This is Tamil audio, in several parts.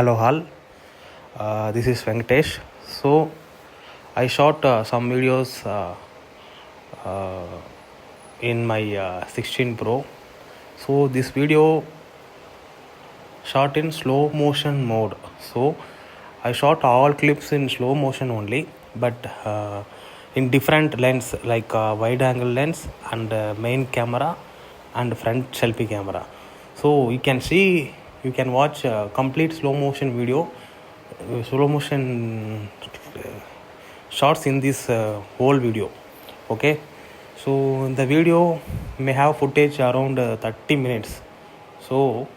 Hello all, this is Venkatesh. So I shot some videos in my 16 Pro. So this video shot in slow motion mode. So I shot all clips in slow motion only, but in different lens like wide angle lens and main camera and front selfie camera. So you can watch complete slow motion video, slow motion shots in this whole video. Okay, so the video may have footage around 30 minutes. So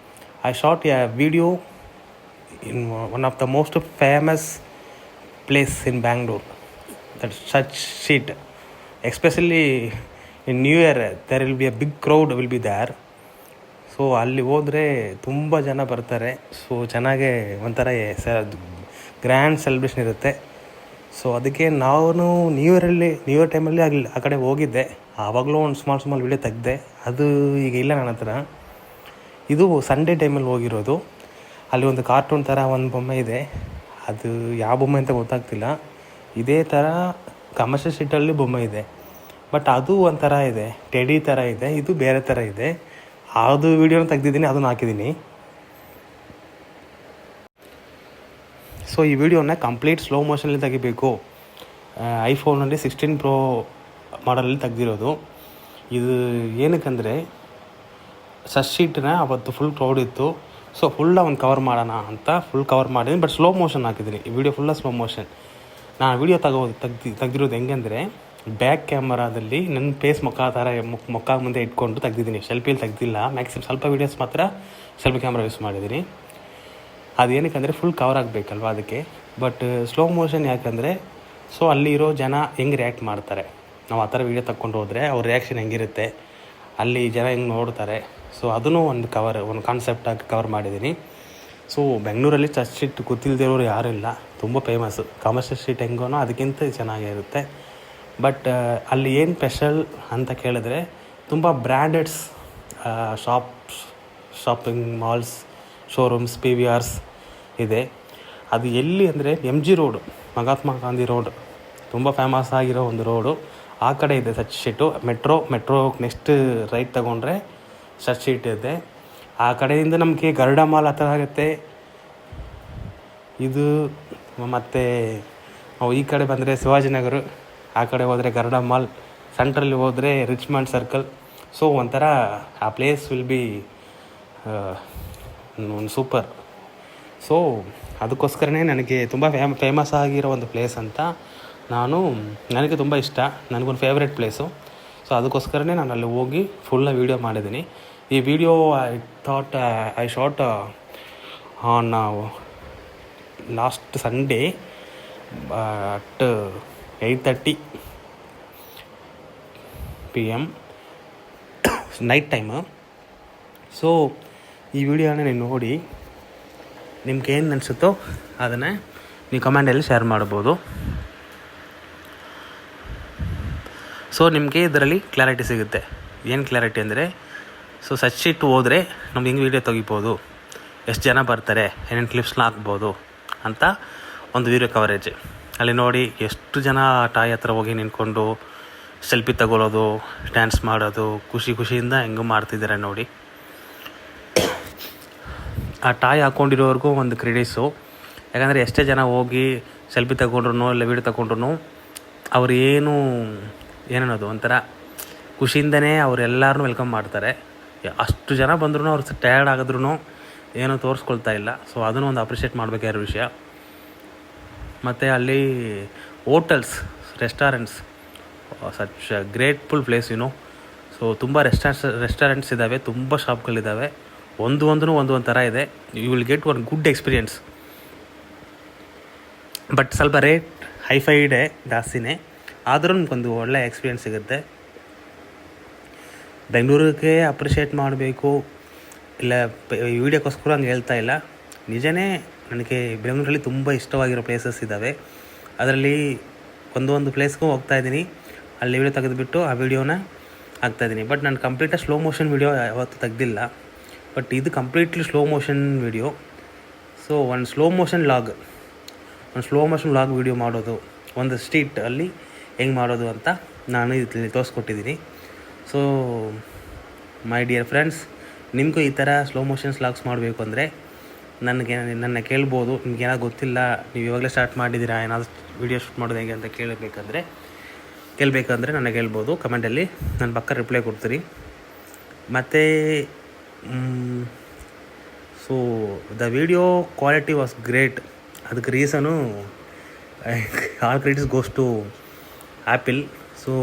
I shot a video in one of the most famous place in Bangalore, that's such shit. Especially in New Year there will be a big crowd will be there. So ಅಲ್ಲಿ ಹೋದರೆ ತುಂಬ ಜನ ಬರ್ತಾರೆ. ಸೊ ಚೆನ್ನಾಗೇ ಒಂಥರ ಗ್ರ್ಯಾಂಡ್ ಸೆಲೆಬ್ರೇಷನ್ ಇರುತ್ತೆ. ಸೊ ಅದಕ್ಕೆ ನಾನು ನ್ಯೂ ಇಯರ್ ಟೈಮಲ್ಲಿ ಆ ಕಡೆ ಹೋಗಿದ್ದೆ. ಆವಾಗಲೂ ಒಂದು ಸ್ಮಾಲ್ ವಿಡಿಯೋ ತೆಗೆದೆ. ಅದು ಈಗ ಇಲ್ಲ ನನ್ನ ಹತ್ರ. ಇದು ಸಂಡೇ ಟೈಮಲ್ಲಿ ಹೋಗಿರೋದು. ಅಲ್ಲಿ ಒಂದು ಕಾರ್ಟೂನ್ ಥರ ಒಂದು ಬೊಮ್ಮೆ ಇದೆ. ಅದು ಯಾವ ಬೊಮ್ಮೆ ಅಂತ ಗೊತ್ತಾಗ್ತಿಲ್ಲ. ಇದೇ ಥರ ಕಮರ್ಷಿಯಲ್ ಸ್ಟ್ರೀಟಲ್ಲಿ ಬೊಮ್ಮೆ ಇದೆ, ಬಟ್ ಅದು ಒಂಥರ ಇದೆ, ಟೆಡಿ ಥರ ಇದೆ. ಇದು ಬೇರೆ ಥರ ಇದೆ. ಅದು ವೀಡಿಯೋನ ತೆಗ್ದಿದ್ದೀನಿ, ಅದನ್ನು ಹಾಕಿದ್ದೀನಿ. ಸೊ ಈ ವಿಡಿಯೋನ ಕಂಪ್ಲೀಟ್ ಸ್ಲೋ ಮೋಷನಲ್ಲಿ ತೆಗಿಬೇಕು. ಐಫೋನಲ್ಲಿ 16 Pro ಮಾಡಲಲ್ಲಿ ತೆಗ್ದಿರೋದು. ಇದು ಏನಕ್ಕಂದರೆ ಶೀಟ್ನ ಅವತ್ತು ಫುಲ್ ಕ್ರೌಡ್ ಇತ್ತು. ಸೊ ಫುಲ್ಲ ಒಂದು ಕವರ್ ಮಾಡೋಣ ಅಂತ ಫುಲ್ ಕವರ್ ಮಾಡಿದ್ದೀನಿ, ಬಟ್ ಸ್ಲೋ ಮೋಷನ್ ಹಾಕಿದ್ದೀನಿ. ಈ ವಿಡಿಯೋ ಫುಲ್ಲ ಸ್ಲೋ ಮೋಷನ್. ನಾನು ವಿಡಿಯೋ ತೆಗ್ದಿರೋದು ಹೆಂಗಂದರೆ ಬ್ಯಾಕ್ ಕ್ಯಾಮರಾದಲ್ಲಿ ನನ್ನ ಫೇಸ್ ಮುಖ ಮುಂದೆ ಇಟ್ಕೊಂಡು ತೆಗ್ದಿದ್ದೀನಿ. ಸೆಲ್ಫಿಯಲ್ಲಿ ತೆಗ್ದಿಲ್ಲ. ಮ್ಯಾಕ್ಸಿಮಮ್ ಸ್ವಲ್ಪ ವೀಡಿಯೋಸ್ ಮಾತ್ರ ಸೆಲ್ಫಿ ಕ್ಯಾಮ್ರಾ ಯೂಸ್ ಮಾಡಿದ್ದೀನಿ. ಅದೇನಕ್ಕಂದರೆ ಫುಲ್ ಕವರ್ ಆಗಬೇಕಲ್ವ ಅದಕ್ಕೆ. ಬಟ್ ಸ್ಲೋ ಮೋಷನ್ ಯಾಕಂದರೆ ಸೊ ಅಲ್ಲಿರೋ ಜನ ಹೆಂಗೆ ರಿಯಾಕ್ಟ್ ಮಾಡ್ತಾರೆ, ನಾವು ಆ ಥರ ವೀಡಿಯೋ ತಗೊಂಡು ಹೋದರೆ ಅವ್ರ ರಿಯಾಕ್ಷನ್ ಹೆಂಗಿರುತ್ತೆ, ಅಲ್ಲಿ ಜನ ಹೆಂಗೆ ನೋಡ್ತಾರೆ. ಸೊ ಅದನ್ನು ಒಂದು ಕಾನ್ಸೆಪ್ಟಾಗಿ ಕವರ್ ಮಾಡಿದ್ದೀನಿ. ಸೊ ಬೆಂಗಳೂರಲ್ಲಿ ಚರ್ಚ್ ಸ್ಟ್ರೀಟ್ ಗೊತ್ತಿಲ್ಲದಿರೋರು ಯಾರೂ ಇಲ್ಲ, ತುಂಬ ಫೇಮಸ್ಸು. ಕಮರ್ಷಿಯಲ್ ಸ್ಟ್ರೀಟ್ ಹೆಂಗೋನೋ ಅದಕ್ಕಿಂತ ಚೆನ್ನಾಗಿರುತ್ತೆ. ಬಟ್ ಅಲ್ಲಿ ಏನು ಸ್ಪೆಷಲ್ ಅಂತ ಕೇಳಿದ್ರೆ ತುಂಬ ಬ್ರ್ಯಾಂಡೆಡ್ಸ್ ಶಾಪಿಂಗ್ ಮಾಲ್ಸ್, ಶೋರೂಮ್ಸ್, PVRs ಇದೆ. ಅದು ಎಲ್ಲಿ ಅಂದರೆ MG road, Mahatma Gandhi road, ತುಂಬ ಫೇಮಸ್ ಆಗಿರೋ ಒಂದು ರೋಡು. ಆ ಕಡೆ ಇದೆ church street. Metro next right ತೊಗೊಂಡ್ರೆ ಚರ್ಚ್ ಸ್ಟ್ರೀಟ್ ಇದೆ. ಆ ಕಡೆಯಿಂದ ನಮಗೆ ಗರುಡ ಮಾಲ್ ಹತ್ರ ಆಗುತ್ತೆ. ಇದು ಮತ್ತು ಈ ಕಡೆ ಬಂದರೆ ಶಿವಾಜಿನಗರ, ಆ ಕಡೆ ಹೋದರೆ ಗರುಡ ಮಾಲ್, ಸೆಂಟ್ರಲ್ಲಿ ಹೋದರೆ ರಿಚ್ಮಂಡ್ ಸರ್ಕಲ್. ಸೊ ಒಂಥರ ಆ ಪ್ಲೇಸ್ ವಿಲ್ ಬಿ ಒಂದು ಸೂಪರ್. ಸೊ ಅದಕ್ಕೋಸ್ಕರನೇ ನನಗೆ ತುಂಬ ಫೇಮಸ್ ಆಗಿರೋ ಒಂದು ಪ್ಲೇಸ್ ಅಂತ ನನಗೆ ತುಂಬ ಇಷ್ಟ. ನನಗೊಂದು ಫೇವ್ರೆಟ್ ಪ್ಲೇಸು. ಸೊ ಅದಕ್ಕೋಸ್ಕರನೇ ನಾನು ಅಲ್ಲಿ ಹೋಗಿ ಫುಲ್ಲ ವೀಡಿಯೋ ಮಾಡಿದ್ದೀನಿ. ಈ video I shot on last Sunday at 8:30 PM night time. So ಈ ವಿಡಿಯೋನ ನೀವು ನೋಡಿ ನಿಮ್ಗೆ ಏನು ಅನಿಸುತ್ತೋ ಅದನ್ನು ನೀವು ಕಮೆಂಟಲ್ಲಿ ಶೇರ್ ಮಾಡ್ಬೋದು. ಸೊ ನಿಮಗೆ ಇದರಲ್ಲಿ ಕ್ಲಾರಿಟಿ ಸಿಗುತ್ತೆ. ಏನು ಕ್ಲಾರಿಟಿ ಅಂದರೆ ಸೊ ಚರ್ಚ್ ಸ್ಟ್ರೀಟ್ ಹೋದರೆ ನಮ್ಗೆ ಹೆಂಗೆ ವೀಡಿಯೋ ತೆಗಿಬೋದು, ಎಷ್ಟು ಜನ ಬರ್ತಾರೆ, ಏನೇನು ಕ್ಲಿಪ್ಸ್ನ ಹಾಕ್ಬೋದು ಅಂತ ಒಂದು ವೀಡಿಯೋ ಕವರೇಜ್. ಅಲ್ಲಿ ನೋಡಿ ಎಷ್ಟು ಜನ ಟಾಯ್ ಹತ್ರ ಹೋಗಿ ನಿಂತ್ಕೊಂಡು ಸೆಲ್ಫಿ ತಗೊಳ್ಳೋದು, ಡ್ಯಾನ್ಸ್ ಮಾಡೋದು, ಖುಷಿಯಿಂದ ಹೆಂಗೂ ಮಾಡ್ತಿದ್ದಾರೆ ನೋಡಿ. ಆ ಟಾಯ್ ಹಾಕ್ಕೊಂಡಿರೋರ್ಗೂ ಒಂದು ಕ್ರೆಡಿಟ್ಸು. ಯಾಕಂದರೆ ಎಷ್ಟೇ ಜನ ಹೋಗಿ ಸೆಲ್ಫಿ ತಗೊಂಡ್ರು ಇಲ್ಲ ವೀಡಿಯೋ ತಗೊಂಡ್ರು ಅವ್ರು ಏನನ್ನೋದು ಒಂಥರ ಖುಷಿಯಿಂದನೇ ಅವರೆಲ್ಲರೂ ವೆಲ್ಕಮ್ ಮಾಡ್ತಾರೆ. ಅಷ್ಟು ಜನ ಬಂದ್ರೂ ಅವ್ರು ಟಯರ್ಡ್ ಆಗಿದ್ರೂ ಏನೂ ತೋರಿಸ್ಕೊಳ್ತಾ ಇಲ್ಲ. ಸೊ ಅದನ್ನು ಒಂದು ಅಪ್ರಿಷಿಯೇಟ್ ಮಾಡಬೇಕಾಗಿರೋ ವಿಷಯ. ಮತ್ತು ಅಲ್ಲಿ hotels, restaurants, such grateful place so ತುಂಬ ರೆಸ್ಟೋರೆಂಟ್ಸ್ ಇದ್ದಾವೆ, ತುಂಬ ಶಾಪ್ಗಳಿದ್ದಾವೆ. ಒಂದು ಥರ ಇದೆ. You will get one good experience. But ಸ್ವಲ್ಪ ರೇಟ್ ಹೈಫೈ ಇದೆ, ಜಾಸ್ತಿನೇ. ಆದರೂ ನಿಮ್ಗೊಂದು ಒಳ್ಳೆ ಎಕ್ಸ್ಪೀರಿಯೆನ್ಸ್ ಸಿಗುತ್ತೆ. ಬೆಂಗಳೂರಿಗೆ ಅಪ್ರಿಷಿಯೇಟ್ ಮಾಡಬೇಕು ಇಲ್ಲ ಈ ವಿಡಿಯೋಕ್ಕೋಸ್ಕರ ಹಂಗೆ ಹೇಳ್ತಾ ಇಲ್ಲ. ನಿಜನೇ ನನಗೆ ಬೆಂಗಳೂರಲ್ಲಿ ತುಂಬ ಇಷ್ಟವಾಗಿರೋ ಪ್ಲೇಸಸ್ ಇದ್ದಾವೆ. ಅದರಲ್ಲಿ ಒಂದು ಪ್ಲೇಸ್ಗೂ ಹೋಗ್ತಾಯಿದ್ದೀನಿ. ಅಲ್ಲಿ ವೀಡಿಯೋ ತೆಗೆದುಬಿಟ್ಟು ಆ ವಿಡಿಯೋನ ಹಾಕ್ತಾಯಿದ್ದೀನಿ. ಬಟ್ ನಾನು ಕಂಪ್ಲೀಟಾಗಿ ಸ್ಲೋ ಮೋಷನ್ ವೀಡಿಯೋ ಯಾವತ್ತೂ ತೆಗ್ದಿಲ್ಲ. ಬಟ್ ಇದು completely slow motion video. So ಒಂದು ಸ್ಲೋ ಮೋಷನ್ ಲಾಗ್ ವೀಡಿಯೋ ಮಾಡೋದು ಒಂದು ಸ್ಟ್ರೀಟಲ್ಲಿ ಹೆಂಗೆ ಮಾಡೋದು ಅಂತ ನಾನು ಇಲ್ಲಿ ತೋರಿಸ್ಕೊಟ್ಟಿದ್ದೀನಿ. ಸೊ ಮೈ ಡಿಯರ್ ಫ್ರೆಂಡ್ಸ್, ನಿಮಗೂ ಈ ಥರ ಸ್ಲೋ ಮೋಷನ್ಸ್ ಲಾಗ್ಸ್ ಮಾಡಬೇಕು ಅಂದರೆ ನನ್ನ ಕೇಳ್ಬೋದು. ನಿಮ್ಗೇನಾದ್ರು ಗೊತ್ತಿಲ್ಲ, ನೀವು ಇವಾಗಲೇ ಸ್ಟಾರ್ಟ್ ಮಾಡಿದ್ದೀರಾ ಏನಾದರೂ ವೀಡಿಯೋ ಶೂಟ್ ಮಾಡೋದು ಹೇಗೆ ಅಂತ ಕೇಳಬೇಕಂದ್ರೆ ನನಗೆ ಹೇಳ್ಬೋದು ಕಮೆಂಟಲ್ಲಿ. ನನ್ನ ಪಕ್ಕ ರಿಪ್ಲೈ ಕೊಡ್ತೀರಿ. ಮತ್ತು so the video quality was great. ಅದಕ್ಕೆ reason all credits goes to Apple. So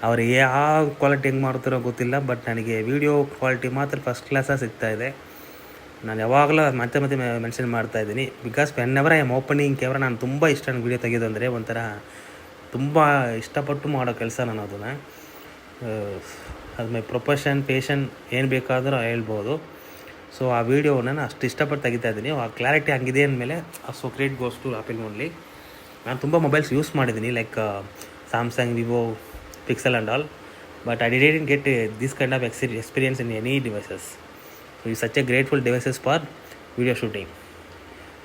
ಅವ್ರು ಯಾವ ಕ್ವಾಲಿಟಿ ಹೆಂಗೆ ಮಾಡ್ತಾರೋ ಗೊತ್ತಿಲ್ಲ, ಬಟ್ ನನಗೆ ವೀಡಿಯೋ ಕ್ವಾಲಿಟಿ ಮಾತ್ರ ಫಸ್ಟ್ ಕ್ಲಾಸಾಗಿ ಸಿಗ್ತಾಯಿದೆ. ನಾನು ಯಾವಾಗಲೂ ಮತ್ತೆ ಮೆನ್ಷನ್ ಮಾಡ್ತಾಯಿದ್ದೀನಿ. Because whenever I am opening camera, ನಾನು ತುಂಬ ಇಷ್ಟ ನನಗೆ ವೀಡಿಯೋ ತೆಗೆಯೋದು ಅಂದರೆ ಒಂಥರ ತುಂಬ ಇಷ್ಟಪಟ್ಟು ಮಾಡೋ ಕೆಲಸ ನಾನು ಅದನ್ನು. ಅದು ಮೈ ಪ್ರೊಫೆಷನ್ ಪೇಷನ್ ಏನು ಬೇಕಾದರೂ ಹೇಳ್ಬೋದು. ಸೊ ಆ ವೀಡಿಯೋನ ನಾನು ಅಷ್ಟು ಇಷ್ಟಪಟ್ಟು ತೆಗಿತಾ ಇದ್ದೀನಿ. ಆ ಕ್ಲಾರಿಟಿ ಹಂಗಿದೆ ಅಂದಮೇಲೆ so credit goes to Apple only. ನಾನು ತುಂಬ ಮೊಬೈಲ್ಸ್ ಯೂಸ್ ಮಾಡಿದ್ದೀನಿ, like Samsung, Vivo, Pixel and all, but I didn't get this kind of experience in any devices. So ಈ such a grateful devices for video shooting.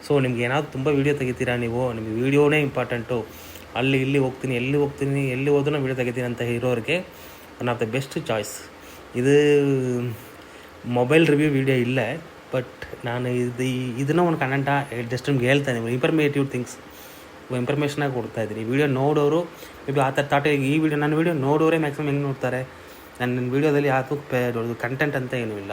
So ನಿಮ್ಗೆ ಏನಾದರೂ ತುಂಬ ವೀಡಿಯೋ ತೆಗಿತೀರಾ ನೀವು, ನಿಮಗೆ ವೀಡಿಯೋನೇ ಇಂಪಾರ್ಟೆಂಟು. ಎಲ್ಲಿ ಹೋದ್ರೂ ವೀಡಿಯೋ ತೆಗಿತೀನಿ ಅಂತ ಇರೋರಿಗೆ one of the best choice. ಇದು ಮೊಬೈಲ್ ರಿವ್ಯೂ ವೀಡಿಯೋ ಇಲ್ಲ, ಬಟ್ ನಾನು ಇದನ್ನು ಒಂದು ಕಂಟೆಂಟ ಜಸ್ಟ್ ನಿಮ್ಗೆ ಹೇಳ್ತಾ ಇದ್ದೀನಿ. ಇನ್ಫಾರ್ಮೇಟಿವ್ ಥಿಂಗ್ಸ್ ಇನ್ಫಾರ್ಮೇಷನಾಗಿ ಕೊಡ್ತಾಯಿದ್ದೀನಿ. ವೀಡಿಯೋ ನೋಡೋರು ಮೇಬಿ ಆ ಥರ ನನ್ನ ವೀಡಿಯೋ ನೋಡೋರೇ ಮ್ಯಾಕ್ಸಿಮಮ್ ಹೆಂಗೆ ನೋಡ್ತಾರೆ. ನನ್ನ ವೀಡಿಯೋದಲ್ಲಿ ಯಾವುದು ಕಂಟೆಂಟ್ ಅಂತ ಏನೂ ಇಲ್ಲ.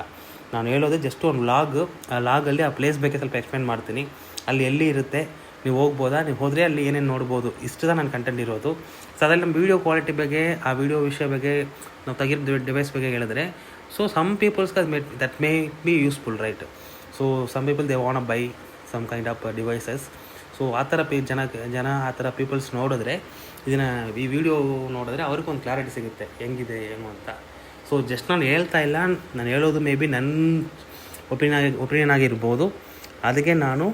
ನಾನು ಹೇಳೋದು ಜಸ್ಟ್ ಒಂದು ಆ ಲಾಗಲ್ಲಿ ಆ ಪ್ಲೇಸ್ ಬಗ್ಗೆ ಸ್ವಲ್ಪ ಎಕ್ಸ್ಪ್ಲೇನ್ ಮಾಡ್ತೀನಿ. ಅಲ್ಲಿ ಎಲ್ಲಿ ಇರುತ್ತೆ, ನೀವು ಹೋಗ್ಬೋದಾ, ನೀವು ಹೋದರೆ ಅಲ್ಲಿ ಏನೇನು ನೋಡ್ಬೋದು, ಇಷ್ಟು ನನ್ನ ಕಂಟೆಂಟ್ ಇರೋದು. ಸೊ ಅದರಲ್ಲಿ ನಮ್ಮ ವೀಡಿಯೋ ಕ್ವಾಲಿಟಿ ಬಗ್ಗೆ, ಆ ವೀಡಿಯೋ ವಿಷಯ ಬಗ್ಗೆ, ನಾವು ತೆಗಿರೋ ಡಿವೈಸ್ ಬಗ್ಗೆ ಹೇಳಿದ್ರೆ, ಸೊ ಸಮ್ ಪೀಪಲ್ಸ್ಗೆ that may be useful, right? So some people they want buy some kind of devices. So ಆ ಥರ ಜನ ಆ ಥರ ಪೀಪಲ್ಸ್ ನೋಡಿದ್ರೆ ಈ ವಿಡಿಯೋ ನೋಡಿದ್ರೆ ಅವ್ರಿಗೊಂದು ಕ್ಲಾರಿಟಿ ಸಿಗುತ್ತೆ ಹೆಂಗಿದೆ ಏನು ಅಂತ. ಸೊ ಜಸ್ಟ್ ನಾನು ಹೇಳ್ತಾ ಇಲ್ಲ, ನಾನು ಹೇಳೋದು ಮೇ ಬಿ ನನ್ನ ಒಪಿನಿಯನ್ ಆಗಿರ್ಬೋದು. ಅದಕ್ಕೆ ನಾನು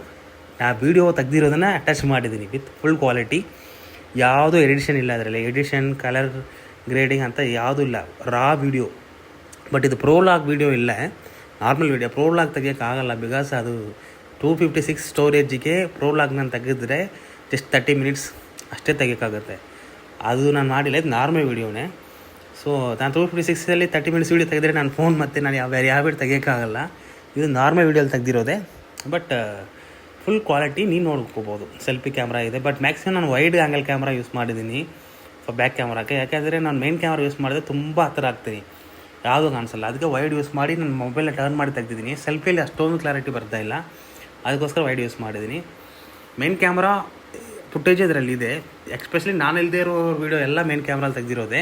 ಆ ವಿಡಿಯೋ ತೆಗ್ದಿರೋದನ್ನು ಅಟ್ಯಾಚ್ ಮಾಡಿದ್ದೀನಿ ವಿತ್ ಫುಲ್ ಕ್ವಾಲಿಟಿ. ಯಾವುದೂ ಎಡಿಷನ್ ಇಲ್ಲ ಅದರಲ್ಲಿ, ಎಡಿಷನ್, ಕಲರ್ ಗ್ರೇಡಿಂಗ್ ಅಂತ ಯಾವುದೂ ಇಲ್ಲ, ರಾ ವಿಡಿಯೋ. ಬಟ್ ಇದು ಪ್ರೋಲಾಗ್ ವಿಡಿಯೋ ಇಲ್ಲ, ನಾರ್ಮಲ್ ವಿಡಿಯೋ. ಪ್ರೋಲಾಗ್ ತೆಗಿಯೋಕ್ಕಾಗಲ್ಲ, ಬಿಕಾಸ್ ಅದು 256 ಸ್ಟೋರೇಜಿಗೆ ಪ್ರೋಲಾಗ್ ನಾನು ತೆಗೆದ್ರೆ ಜಸ್ಟ್ 30 ಮಿನಿಟ್ಸ್ ಅಷ್ಟೇ ತೆಗಿಯೋಕ್ಕಾಗುತ್ತೆ. ಅದು ನಾನು ಮಾಡಿಲ್ಲ, ಇದು ನಾರ್ಮಲ್ ವೀಡಿಯೋನೇ. ಸೊ ನಾನು 256 30 ಮಿನಿಟ್ಸ್ ವೀಡಿಯೋ ತೆಗೆದ್ರೆ ನನ್ನ ಫೋನ್ ಮತ್ತು ನಾನು ಯಾವ ವೀಡಿಯೋ ತೆಗಿಯೋಕ್ಕಾಗಲ್ಲ. ಇದು ನಾರ್ಮಲ್ ವೀಡಿಯೋಲಿ ತೆಗೆದಿರೋದೆ, ಬಟ್ ಫುಲ್ ಕ್ವಾಲಿಟಿ ನೀವು ನೋಡ್ಕೋಬೋದು. ಸೆಲ್ಫಿ ಕ್ಯಾಮ್ರಾ ಇದೆ, ಬಟ್ ಮ್ಯಾಕ್ಸಿಮಮ್ ನಾನು ವೈಡ್ ಆ್ಯಂಗಲ್ ಕ್ಯಾಮ್ರಾ ಯೂಸ್ ಮಾಡಿದ್ದೀನಿ ಬ್ಯಾಕ್ ಕ್ಯಾಮ್ರಾಕ್ಕೆ. ಯಾಕೆಂದರೆ ನಾನು ಮೇನ್ ಕ್ಯಾಮ್ರಾ ಯೂಸ್ ಮಾಡಿದ್ರೆ ತುಂಬ ಹತ್ತಿರ ಆಗ್ತೀನಿ, ಯಾವುದೂ ಕಾಣಿಸಲ್ಲ. ಅದಕ್ಕೆ ವೈಡ್ ಯೂಸ್ ಮಾಡಿ ನನ್ನ ಮೊಬೈಲ್ನ ಟರ್ನ್ ಮಾಡಿ ತೆಗ್ದಿದ್ದೀನಿ. ಸೆಲ್ಫಿಯಲ್ಲಿ ಅಷ್ಟೊಂದು ಕ್ಲಾರಿಟಿ ಬರ್ತಾಯಿಲ್ಲ, ಅದಕ್ಕೋಸ್ಕರ ವೈಡ್ ಯೂಸ್ ಮಾಡಿದ್ದೀನಿ. ಮೇನ್ ಕ್ಯಾಮ್ರಾ ಫುಟೇಜ್ ಇದರಲ್ಲಿದೆ. ಎಕ್ಸ್ಪೆಷಲಿ ನಾನು ಇಲ್ಲದೇ ಇರೋ ವೀಡಿಯೋ ಎಲ್ಲ ಮೇನ್ ಕ್ಯಾಮ್ರಲ್ಲಿ ತೆಗೆದಿರೋದೆ.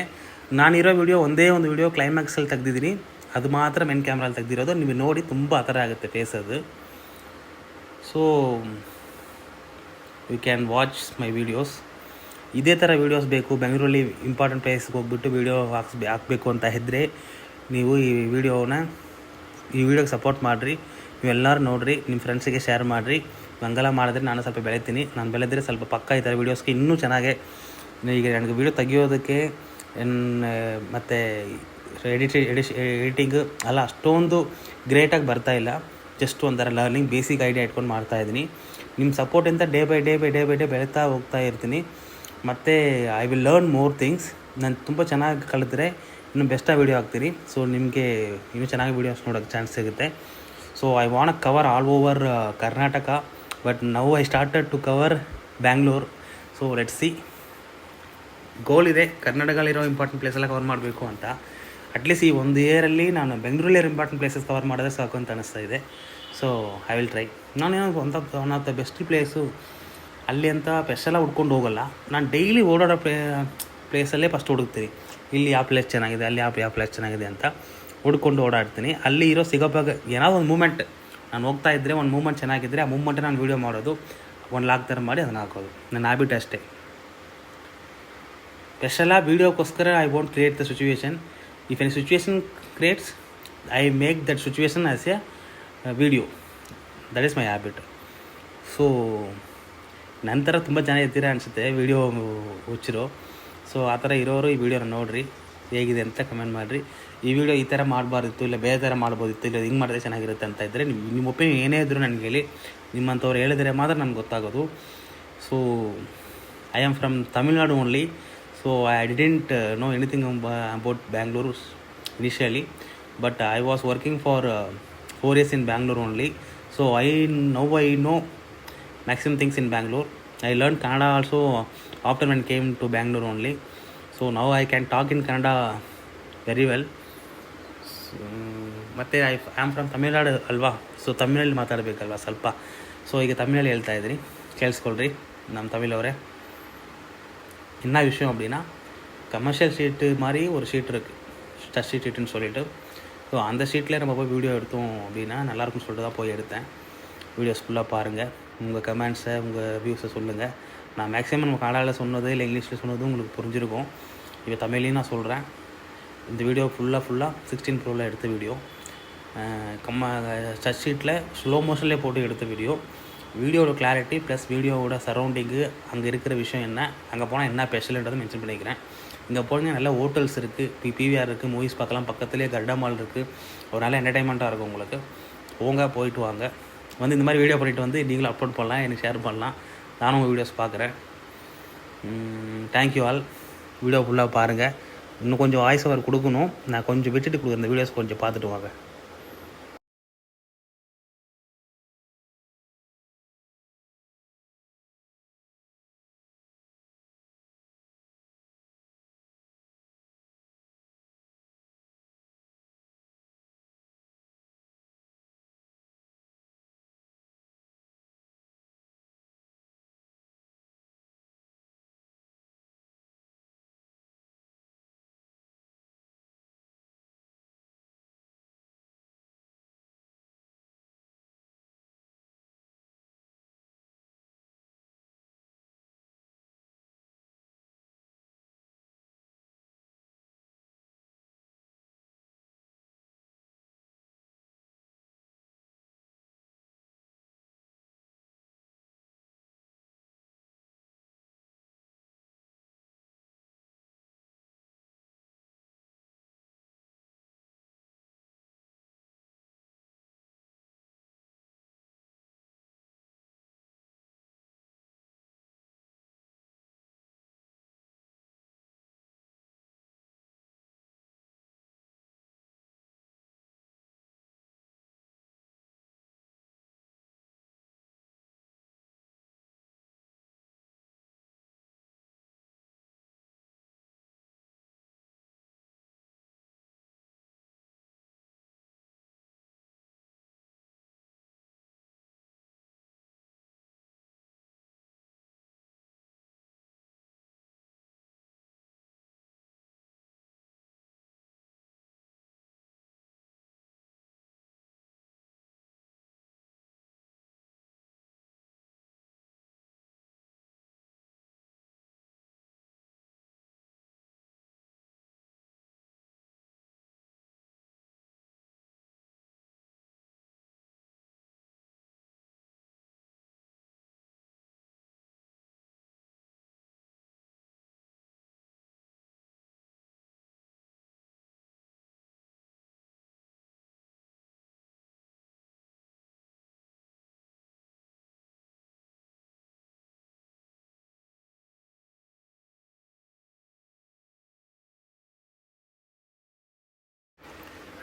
ನಾನಿರೋ ವೀಡಿಯೋ ಒಂದೇ ಒಂದು ವೀಡಿಯೋ ಕ್ಲೈಮ್ಯಾಕ್ಸಲ್ಲಿ ತೆಗ್ದಿದ್ದೀನಿ, ಅದು ಮಾತ್ರ ಮೇನ್ ಕ್ಯಾಮ್ರಲ್ಲಿ ತೆಗೆದಿರೋದು. ನೀವು ನೋಡಿ ತುಂಬ ಆ ಥರ ಆಗುತ್ತೆ ಫೇಸ್ ಅದು. So you can watch my videos. ಇದೇ ಥರ ವೀಡಿಯೋಸ್ ಬೇಕು, ಬೆಂಗಳೂರಲ್ಲಿ ಇಂಪಾರ್ಟೆಂಟ್ ಪ್ಲೇಸ್ಗೆ ಹೋಗ್ಬಿಟ್ಟು ವೀಡಿಯೋ ಹಾಕಬೇಕು ಅಂತ ಇದ್ದರೆ ನೀವು ಈ ವಿಡಿಯೋಗೆ ಸಪೋರ್ಟ್ ಮಾಡಿರಿ. ನೀವೆಲ್ಲರೂ ನೋಡಿರಿ, ನಿಮ್ಮ ಫ್ರೆಂಡ್ಸಿಗೆ ಶೇರ್ ಮಾಡಿರಿ. ಹಂಗೆಲ್ಲ ಮಾಡಿದ್ರೆ ನಾನು ಸ್ವಲ್ಪ ಬೆಳಿತೀನಿ. ನಾನು ಬೆಳೆದ್ರೆ ಸ್ವಲ್ಪ ಪಕ್ಕ ಈ ಥರ ವೀಡಿಯೋಸ್ಗೆ ಇನ್ನೂ ಚೆನ್ನಾಗೆ. ಈಗ ನನಗೆ ವೀಡಿಯೋ ತೆಗಿಯೋದಕ್ಕೆ ಮತ್ತು ಎಡಿಟಿಂಗ್ ಅಲ್ಲ ಅಷ್ಟೊಂದು ಗ್ರೇಟಾಗಿ ಬರ್ತಾಯಿಲ್ಲ. ಜಸ್ಟ್ ಒಂಥರ ಲರ್ನಿಂಗ್ ಬೇಸಿಕ್ ಐಡಿಯಾ ಇಟ್ಕೊಂಡು ಮಾಡ್ತಾಯಿದ್ದೀನಿ. ನಿಮ್ಮ ಸಪೋರ್ಟಿಂದ ಡೇ ಬೈ ಡೇ ಬೆಳೀತಾ ಹೋಗ್ತಾ ಇರ್ತೀನಿ. ಮತ್ತು I will learn more things. ನಾನು ತುಂಬ ಚೆನ್ನಾಗಿ ಕಲಿತ್ರೆ ಇನ್ನೂ ಬೆಸ್ಟಾಗಿ ವೀಡಿಯೋ ಹಾಕ್ತೀನಿ. ಸೊ ನಿಮಗೆ ಇನ್ನೂ ಚೆನ್ನಾಗಿ ವೀಡಿಯೋಸ್ ನೋಡೋಕ್ಕೆ ಚಾನ್ಸ್ ಸಿಗುತ್ತೆ. So I want cover all over Karnataka, but now I started to cover Bangalore. So let's see. Goal ಇದೆ ಕರ್ನಾಟಕದಲ್ಲಿರೋ ಇಂಪಾರ್ಟೆಂಟ್ ಪ್ಲೇಸೆಲ್ಲ ಕವರ್ ಮಾಡಬೇಕು ಅಂತ. ಅಟ್ಲೀಸ್ಟ್ ಈ ಒಂದು ಇಯರಲ್ಲಿ ನಾನು ಬೆಂಗಳೂರಲ್ಲಿರೋ ಇಂಪಾರ್ಟೆಂಟ್ ಪ್ಲೇಸಸ್ ಕವರ್ ಮಾಡಿದ್ರೆ ಸಾಕು ಅಂತ ಅನ್ನಿಸ್ತಾ ಇದೆ. So I will try. ನಾನೇನೋ one of the best place ಅಲ್ಲಿ ಅಂತ ಸ್ಪೆಷಲಾಗಿ ಹುಡ್ಕೊಂಡು ಹೋಗಲ್ಲ. ನಾನು ಡೈಲಿ ಓಡಾಡೋ ಪ್ಲೇಸಲ್ಲೇ ಫಸ್ಟ್ ಹುಡುಕ್ತೀನಿ. ಇಲ್ಲಿ ಯಾವ ಪ್ಲೇಸ್ ಚೆನ್ನಾಗಿದೆ, ಅಲ್ಲಿ ಯಾವ ಪ್ಲೇಸ್ ಚೆನ್ನಾಗಿದೆ ಅಂತ ಹುಡ್ಕೊಂಡು ಓಡಾಡ್ತೀನಿ. ಅಲ್ಲಿ ಇರೋ ಸಿಗೋವಾಗ ಏನಾದ್ರು ಒಂದು ಮೂಮೆಂಟ್ ನಾನು ಹೋಗ್ತಾ ಇದ್ದರೆ, ಒಂದು ಮೂಮೆಂಟ್ ಚೆನ್ನಾಗಿದ್ದರೆ ಆ ಮೂಮೆಂಟ್ ನಾನು ವೀಡಿಯೋ ಮಾಡೋದು, ಒಂದು ಲಾಗ್ ಥರ ಮಾಡಿ ಅದನ್ನು ಹಾಕೋದು. ನನ್ನ ಹ್ಯಾಬಿಟ್ ಅಷ್ಟೇ. ಸ್ಪೆಷಲಾಗಿ ವೀಡಿಯೋಕ್ಕೋಸ್ಕರ I want create the situation. If any situation creates, I make that situation as a video. That is my habit. So ನಂತರ ತುಂಬ ಜನ ಇರ್ತೀರ ಅನಿಸುತ್ತೆ ವೀಡಿಯೋ ಹುಚ್ಚರು. ಸೊ ಆ ಥರ ಇರೋರು ಈ ವಿಡಿಯೋನ ನೋಡಿರಿ, ಹೇಗಿದೆ ಅಂತ ಕಮೆಂಟ್ ಮಾಡಿರಿ. ಈ ವಿಡಿಯೋ ಈ ಥರ ಮಾಡಬಾರ್ದಿತ್ತು, ಇಲ್ಲ ಬೇರೆ ಥರ ಮಾಡ್ಬೋದಿತ್ತು, ಇಲ್ಲ ಹಿಂಗೆ ಮಾಡಿದ್ರೆ ಚೆನ್ನಾಗಿರುತ್ತೆ ಅಂತ ಇದ್ದರೆ ನಿಮ್ಮ ಒಪಿನಿಯನ್ ಏನೇ ಇದ್ದರೂ ನನಗೆ ಹೇಳಿ. ನಿಮ್ಮಂಥವ್ರು ಹೇಳಿದರೆ ಮಾತ್ರ ನನಗೆ ಗೊತ್ತಾಗೋದು. So I am from Tamil Nadu only. So I didn't know anything about Bangalore initially, but I was working for 4 years in Bangalore only. So I know maximum things in Bangalore. I learned Kannada also after when came to Bangalore only. So now I can talk in Kannada very well. ಮತ್ತು ಐ ಆಮ್ ಫ್ರಮ್ ತಮಿಳ್ನಾಡು ಅಲ್ವಾ, ಸೊ ತಮಿಳಲ್ಲಿ ಮಾತಾಡಬೇಕಲ್ವ ಸ್ವಲ್ಪ. ಸೊ ಈಗ ತಮಿಳಲ್ಲಿ ಹೇಳ್ತಾ ಇದ್ರಿ, ಕೇಳಿಸ್ಕೊಳ್ರಿ நம்ம தமிழவரே. என்ன விஷயம் அப்படின்னா, கமர்ஷியல் ஷீட்டு மாதிரி ஒரு ஷீட் இருக்குது, ஸ்டடி ஷீட்டுன்னு சொல்லிட்டு. ஸோ அந்த ஷீட்டில் நம்ம போய் வீடியோ எடுத்தோம் அப்படின்னா நல்லாயிருக்குன்னு சொல்லிட்டு தான் போய் எடுத்தேன். வீடியோஸ் ஃபுல்லாக பாருங்கள், உங்கள் கமெண்ட்ஸை உங்கள் வியூஸை சொல்லுங்கள். நான் மேக்ஸிமம் நம்ம கன்னடாவில் சொன்னது இல்லை இங்கிலீஷில் சொன்னதும் உங்களுக்கு புரிஞ்சிருக்கும். இப்போ தமிழ்லையும் நான் சொல்கிறேன். இந்த வீடியோ ஃபுல்லாக 16 ப்ரோவில் எடுத்த வீடியோ, ஸ்டடி ஷீட்டில் ஸ்லோ மோஷன்லேயே போட்டு எடுத்த வீடியோ. வீடியோட கிளாரிட்டி ப்ளஸ் வீடியோவோட சரௌண்டிங்கு, அங்கே இருக்கிற விஷயம் என்ன, அங்கே போனால் என்ன ஸ்பெஷல்ன்றதை மென்ஷன் பண்ணிக்கிறேன். இங்கே போனீங்கன்னா நல்ல ஹோட்டல்ஸ் இருக்குது, பிவிஆர் இருக்குது, மூவிஸ் பார்க்கலாம், பக்கத்துலேயே கர்டா மால் இருக்குது. ஒரு நல்ல என்டர்டைன்மெண்ட்டாக இருக்கும் உங்களுக்கு. போயிட்டு வாங்க. வந்து இந்த மாதிரி வீடியோ பண்ணிவிட்டு வந்து நீங்களும் அப்லோட் பண்ணலாம், எனக்கு ஷேர் பண்ணலாம். நானும் உங்கள் வீடியோஸ் பார்க்குறேன். Thank you all. வீடியோ ஃபுல்லாக பாருங்கள். இன்னும் கொஞ்சம் வாய்ஸ் ஓவர் கொடுக்கணும், நான் கொஞ்சம் விட்டுட்டு கொடுக்குறேன். இந்த வீடியோஸ் கொஞ்சம் பார்த்துட்டு வாங்க.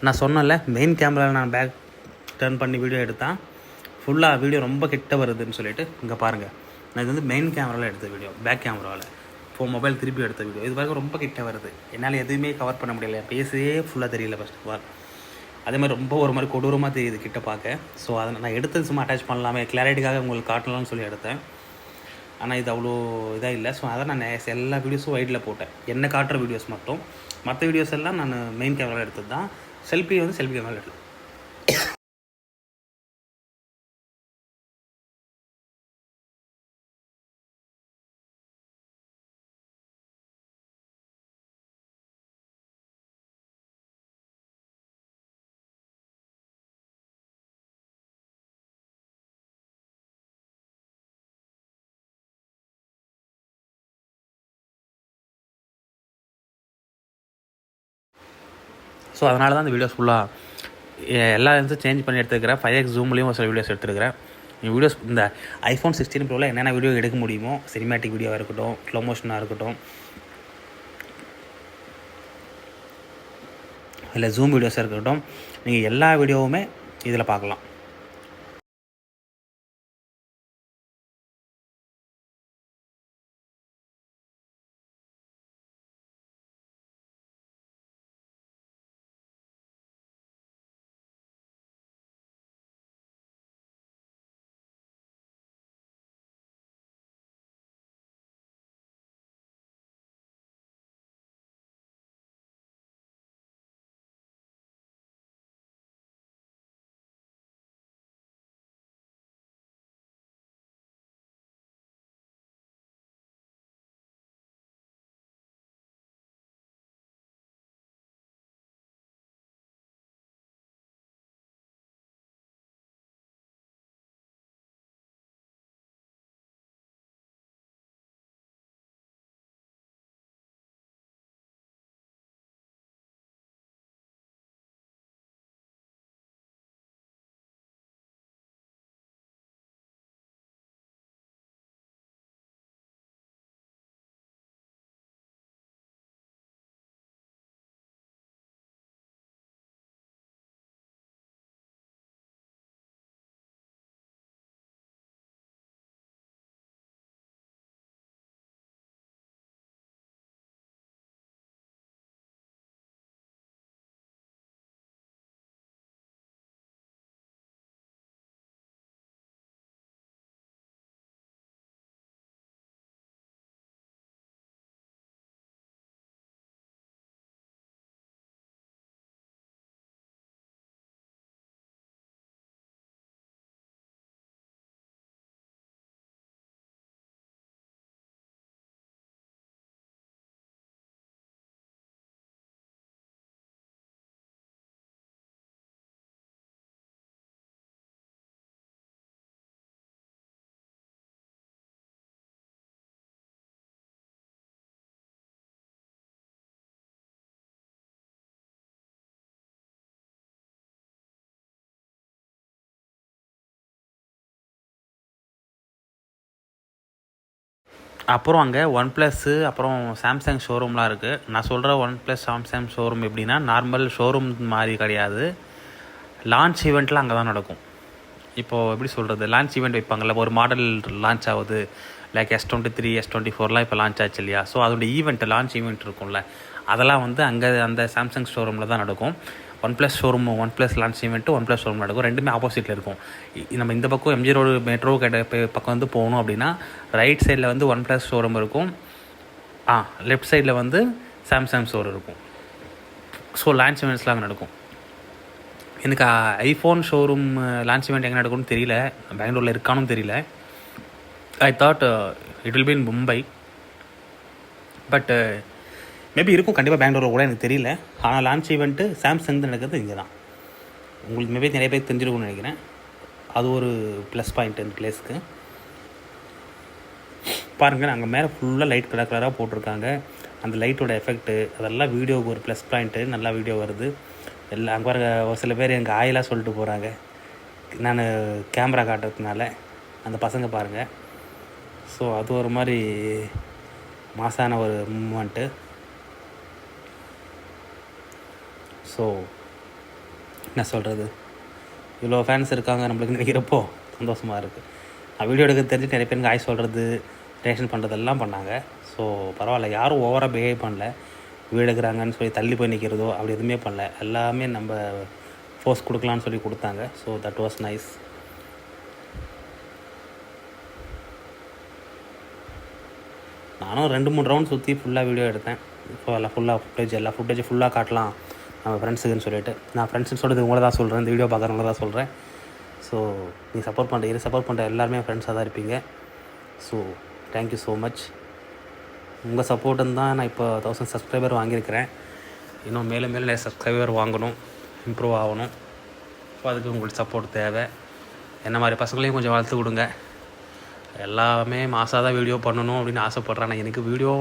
நான் சொன்னேன்ல, மெயின் கேமராவில் நான் பேக் டர்ன் பண்ணி வீடியோ எடுத்தேன். ஃபுல்லாக வீடியோ ரொம்ப கிட்ட வருதுன்னு சொல்லிட்டு இங்கே பாருங்கள். நான் இது வந்து மெயின் கேமராவில் எடுத்த வீடியோ, பேக் கேமராவில் மொபைல் திருப்பி எடுத்த வீடியோ. இது வரைக்கும் ரொம்ப கிட்ட வருது, என்னால் எதுவுமே கவர் பண்ண முடியல. பேஸே ஃபுல்லாக தெரியல ஃபர்ஸ்ட் ஆஃப் ஆல். அதே மாதிரி ரொம்ப ஒரு மாதிரி கொடூரமாக தெரியுது கிட்ட பார்க்க. ஸோ அதை நான் எடுத்தது சும்மா அட்டாச் பண்ணலாமே, கிளாரிட்டிக்காக உங்களுக்கு காட்டலாம்னு சொல்லி எடுத்தேன். ஆனால் இது அவ்வளோ இதாக இல்லை. ஸோ அதை நான் எல்லா வீடியோஸும் வைடில் போட்டேன், என்ன காட்டுற வீடியோஸ் மட்டும். மற்ற வீடியோஸ் எல்லாம் நான் மெயின் கேமராவில் எடுத்தது தான். செல்ஃபி வந்து செல்ஃபி கேமராவில் எடுத்தேன். ஸோ அதனால தான் அந்த வீடியோஸ் ஃபுல்லாக எல்லா இடத்தையும் சேஞ்ச் பண்ணி எடுத்துக்கிறேன். 5x ஜூம்லேயும் ஒரு சில வீடியோஸ் எடுத்துருக்கிறேன். வீடியோஸ் இந்த iPhone 16 ப்ரோவில் என்னென்ன வீடியோ எடுக்க முடியுமோ, சினிமேட்டிக் வீடியோவாக இருக்கட்டும், ஸ்லோ மோஷனாக இருக்கட்டும், இல்லை ஜூம் வீடியோஸாக இருக்கட்டும், நீங்கள் எல்லா வீடியோவுமே இதில் பார்க்கலாம். அப்புறம் அங்கே OnePlus அப்புறம் சாம்சங் ஷோரூம்லாம் இருக்குது. நான் சொல்கிற OnePlus சாம்சங் ஷோரூம் எப்படின்னா நார்மல் ஷோரூம் மாதிரி கிடையாது. லான்ச் ஈவெண்ட்லாம் அங்கே தான் நடக்கும். இப்போது எப்படி சொல்கிறது, லான்ச் ஈவெண்ட் வைப்பாங்கள்ல, ஒரு மாடல் லான்ச் ஆகுது, லைக் S23 S24லாம் இப்போ லான்ச் ஆச்சு இல்லையா. ஸோ அதோடய ஈவெண்ட், லான்ச் ஈவெண்ட் இருக்கும்ல, அதெல்லாம் வந்து அங்கே அந்த சாம்சங் ஷோரூமில் தான் நடக்கும். OnePlus showroom, OnePlus launch event OnePlus showroom நடக்கும். ரெண்டுமே ஆப்போசிட்டில் இருக்கும். நம்ம இந்த பக்கம் MG ரோடு மெட்ரோ பக்கம் வந்து போகணும் அப்படின்னா ரைட் சைடில் வந்து OnePlus ஷோரூம் இருக்கும், லெஃப்ட் சைடில் வந்து சாம்சங் ஷோரூம் இருக்கும். ஸோ லான்ச் ஈவெண்ட்ஸ்லாம் அங்கே நடக்கும். எனக்கு ஐஃபோன் ஷோரூம் லான்ச் ஈவெண்ட் எங்கே நடக்கும்னு தெரியல, பெங்களூரில் இருக்கானும் தெரியல. I thought it will be in Mumbai, but maybe இருக்கும், கண்டிப்பாக பெங்களூரில் கூட எனக்கு தெரியல. ஆனால் லான்ச் ஈவெண்ட்டு சாம்சங் தான் நடக்கிறது இங்கே தான். உங்களுக்கு மேபி நிறைய பேர் தெரிஞ்சிருக்கும்னு நினைக்கிறேன். அது ஒரு ப்ளஸ் பாயிண்ட் இந்த பிளேஸ்க்கு. பாருங்கள், அங்கே மேலே ஃபுல்லாக லைட் கலர் கலராக போட்டிருக்காங்க. அந்த லைட்டோட எஃபெக்ட்டு அதெல்லாம் வீடியோவுக்கு ஒரு ப்ளஸ் பாயிண்ட்டு. நல்லா வீடியோ வருது எல்லாம். அங்கே பாருங்க, ஒரு சில பேர் எங்கள் ஆயிலாக சொல்லிட்டு போகிறாங்க நான் கேமரா காட்டுறதுனால. அந்த பசங்க பாருங்கள். ஸோ அது ஒரு மாதிரி மாசான ஒரு மூமெண்ட்டு. ஸோ என்ன சொல்கிறது, இவ்வளோ ஃபேன்ஸ் இருக்காங்க நம்மளுக்கு நினைக்கிறப்போ சந்தோஷமாக இருக்குது. நான் வீடியோ எடுக்க தெரிஞ்சு நிறைய பேருக்கு ஆய் சொல்கிறது, ரியாக்ஷன் பண்ணுறதெல்லாம் பண்ணாங்க. ஸோ பரவாயில்ல, யாரும் ஓவராக பிஹேவ் பண்ணல. வீடு எடுக்கிறாங்கன்னு சொல்லி தள்ளி போய் நிற்கிறதோ அப்படி எதுவுமே பண்ணல. எல்லாமே நம்ம ஃபோர்ஸ் கொடுக்கலான்னு சொல்லி கொடுத்தாங்க. So that was nice. நானும் 2-3 ரவுண்ட் சுற்றி ஃபுல்லாக வீடியோ எடுத்தேன். இப்போ எல்லாம் ஃபுல்லாக ஃபுட்டேஜ் ஃபுல்லாக காட்டலாம் நம்ம ஃப்ரெண்ட்ஸுக்குன்னு சொல்லிட்டு. நான் ஃப்ரெண்ட்ஸுன்னு சொல்கிறது உங்களை தான் சொல்கிறேன், இந்த வீடியோ பார்க்குறவங்கள தான் சொல்கிறேன். ஸோ நீ சப்போர்ட் பண்ணுற எல்லாருமே ஃப்ரெண்ட்ஸாக தான் இருப்பீங்க. So thank you so much. உங்கள் சப்போர்ட்டுன்னு தான் நான் இப்போ 1000 சப்ஸ்கிரைபர் வாங்கியிருக்கிறேன். இன்னும் மேலும் நிறைய சப்ஸ்கிரைபர் வாங்கணும், இம்ப்ரூவ் ஆகணும். ஸோ அதுக்கு உங்களுக்கு சப்போர்ட் தேவை. என்ன மாதிரி பசங்களையும் கொஞ்சம் வளர்த்து கொடுங்க. எல்லாமே மாசாக தான் வீடியோ பண்ணணும் அப்படின்னு ஆசைப்பட்றேன். ஆனால் எனக்கு வீடியோ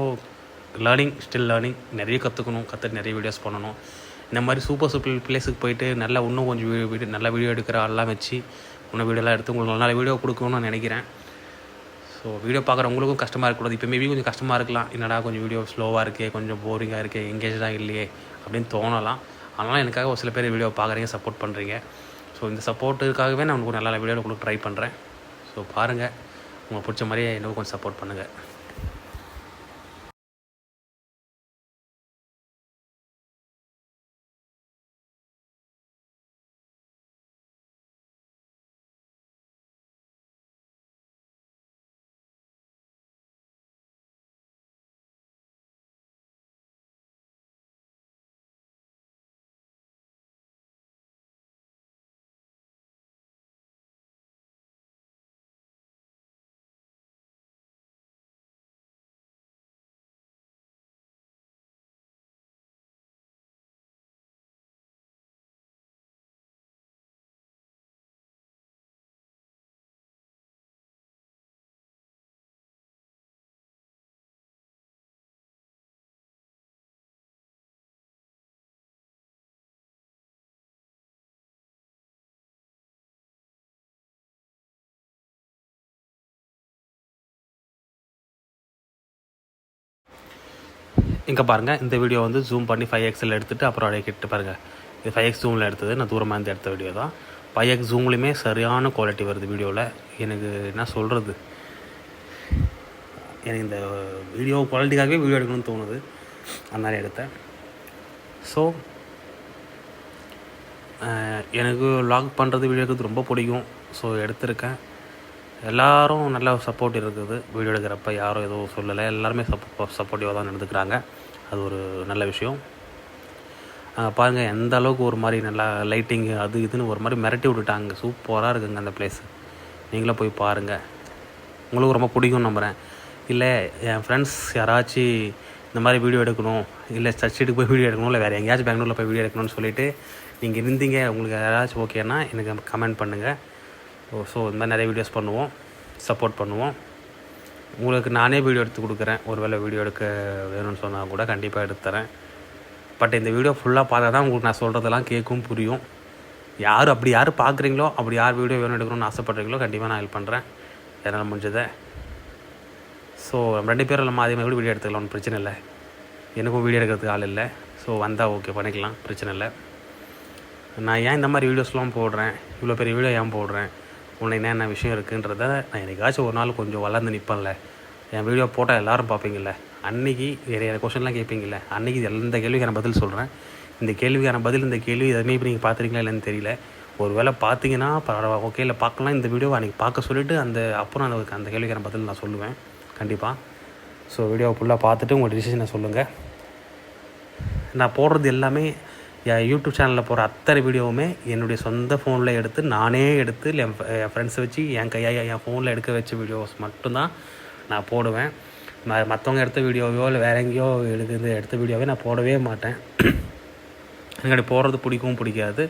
ஸ்டில் லேர்னிங், நிறைய கற்றுட்டு நிறைய வீடியோஸ் பண்ணணும். இந்த மாதிரி சூப்பர் பிளேஸுக்கு போயிட்டு நல்லா இன்னும் கொஞ்சம் நல்லா வீடியோ எடுக்கிற ஆள்லாம் வச்சு இன்னும் வீடியோலாம் எடுத்து உங்களுக்கு நல்ல வீடியோ கொடுக்கணும்னு நான் நினைக்கிறேன். ஸோ வீடியோ பார்க்குறவங்களுக்கும் கஷ்டமாக இருக்கக்கூடாது. இப்போ மேபி கொஞ்சம் கஷ்டமாக இருக்கலாம், என்னடா கொஞ்சம் வீடியோ ஸ்லோவாக இருக்கே, கொஞ்சம் போரிங்காக இருக்கே, எங்கேஜாக இல்லையே அப்படின்னு தோணலாம். அதனால் எனக்காக ஒரு சில பேர் வீடியோ பார்க்குறீங்க, சப்போர்ட் பண்ணுறீங்க. ஸோ இந்த சப்போர்ட்டுக்காகவே நான் உங்களுக்கு நல்ல வீடியோ உங்களுக்கு ட்ரை பண்ணுறேன். ஸோ பாருங்கள், உங்களுக்கு பிடிச்ச மாதிரியே இன்னும் கொஞ்சம் சப்போர்ட் பண்ணுங்கள். இங்கே பாருங்கள், இந்த வீடியோ வந்து ஜூம் பண்ணி 5xல் எடுத்துகிட்டு அப்புறம் அப்படியே கிட்ட பாருங்கள். இது 5x ஜூமில் எடுத்தது, நான் தூரமாக இருந்து எடுத்த வீடியோ தான். 5x ஜூம்லேயுமே சரியான குவாலிட்டி வருது வீடியோவில். எனக்கு என்ன சொல்கிறது, எனக்கு இந்த வீடியோ குவாலிட்டிக்காகவே வீடியோ எடுக்கணும்னு தோணுது, அதனால எடுத்தேன். ஸோ எனக்கு லாக் பண்ணுறது வீடியோ எடுக்கிறது ரொம்ப பிடிக்கும். ஸோ எடுத்திருக்கேன். எல்லோரும் நல்ல சப்போர்ட் இருக்குது வீடியோ எடுக்கிறப்ப, யாரும் எதுவும் சொல்லலை, எல்லாருமே சப்போர்ட்டிவாக தான் நடந்துக்கிறாங்க. அது ஒரு நல்ல விஷயம். பாருங்கள் எந்த அளவுக்கு ஒரு மாதிரி நல்லா லைட்டிங்கு அது இதுன்னு ஒரு மாதிரி மிரட்டி விட்டுட்டாங்க. சூப்பராக இருக்குங்க அந்த பிளேஸு. நீங்களும் போய் பாருங்கள், உங்களுக்கு ரொம்ப பிடிக்கும் நம்புகிறேன். இல்லை என் ஃப்ரெண்ட்ஸ் யாராச்சும் இந்த மாதிரி வீடியோ எடுக்கணும், இல்லை சர்ச்சுக்கு போய் வீடியோ எடுக்கணும், இல்லை வேறு எங்கேயாச்சும் பெங்களூரில் போய் வீடியோ எடுக்கணும்னு சொல்லிவிட்டு நீங்கள் இருந்தீங்க, உங்களுக்கு யாராச்சும் ஓகேன்னா எனக்கு கமெண்ட் பண்ணுங்கள். ஸோ இந்த மாதிரி நிறைய வீடியோஸ் பண்ணுவோம், சப்போர்ட் பண்ணுவோம். உங்களுக்கு நானே வீடியோ எடுத்து கொடுக்குறேன். ஒரு வேளை வீடியோ எடுக்க வேணும்னு சொன்னால் கூட கண்டிப்பாக எடுத்து தரேன். பட் இந்த வீடியோ ஃபுல்லாக பார்த்தா தான் உங்களுக்கு நான் சொல்கிறதெல்லாம் கேட்கும் புரியும். யார் பார்க்குறீங்களோ, அப்படி யார் வீடியோ வேணும் எடுக்கணும்னு ஆசைப்பட்றீங்களோ கண்டிப்பாக நான் ஹெல்ப் பண்ணுறேன் என்னால் முடிஞ்சதை. ஸோ நம்ம 2 பேரும் நம்ம அதே மாதிரி வீடியோ எடுத்துக்கலாம், ஒன்றும் பிரச்சனை இல்லை. எனக்கும் வீடியோ எடுக்கிறதுக்கு ஆள் இல்லை. ஸோ வந்தால் ஓகே பண்ணிக்கலாம், பிரச்சனை இல்லை. நான் ஏன் இந்த மாதிரி வீடியோஸ்லாம் போடுறேன், இவ்வளோ பெரிய வீடியோ ஏன் போடுறேன், உன்னை என்ன விஷயம் இருக்குன்றத நான் எனக்காச்சும் ஒரு நாள் கொஞ்சம் வளர்ந்து நிற்பேன்ல. என் வீடியோ போட்டால் எல்லோரும் பார்ப்பீங்கள்ல, அன்றைக்கி வேறு கொஷின்லாம் கேட்பீங்கள்ல, அன்றைக்கி எந்த கேள்விக்கான பதில் சொல்கிறேன். இந்த கேள்விக்கான பதில், இந்த கேள்வி எதுவுமே இப்போ நீங்கள் பார்த்துறீங்களா இல்லைன்னு தெரியல. ஒரு வேளை பார்த்தீங்கன்னா பரவாயில்ல, ஓகே, இல்லை பார்க்கலாம். இந்த வீடியோவை அன்றைக்கி பார்க்க சொல்லிவிட்டு அப்புறம் அந்த கேள்விக்கான பதில் நான் சொல்லுவேன் கண்டிப்பாக. ஸோ வீடியோவை ஃபுல்லாக பார்த்துட்டு உங்கள் டிசிஷனை சொல்லுங்கள். நான் போடுறது எல்லாமே என் யூடியூப் சேனலில் போகிற அத்தனை வீடியோவுமே என்னுடைய சொந்த ஃபோனில் எடுத்து, நானே எடுத்து, இல்லை என் ஃப்ரெண்ட்ஸை வச்சு என் என் ஃபோனில் எடுக்க வச்ச வீடியோஸ் மட்டும்தான் நான் போடுவேன். மற்றவங்க எடுத்த வீடியோவையோ இல்லை வேறு எங்கேயோ எடுத்த வீடியோவே நான் போடவே மாட்டேன். எனக்கு அப்படி போடுறது பிடிக்காது.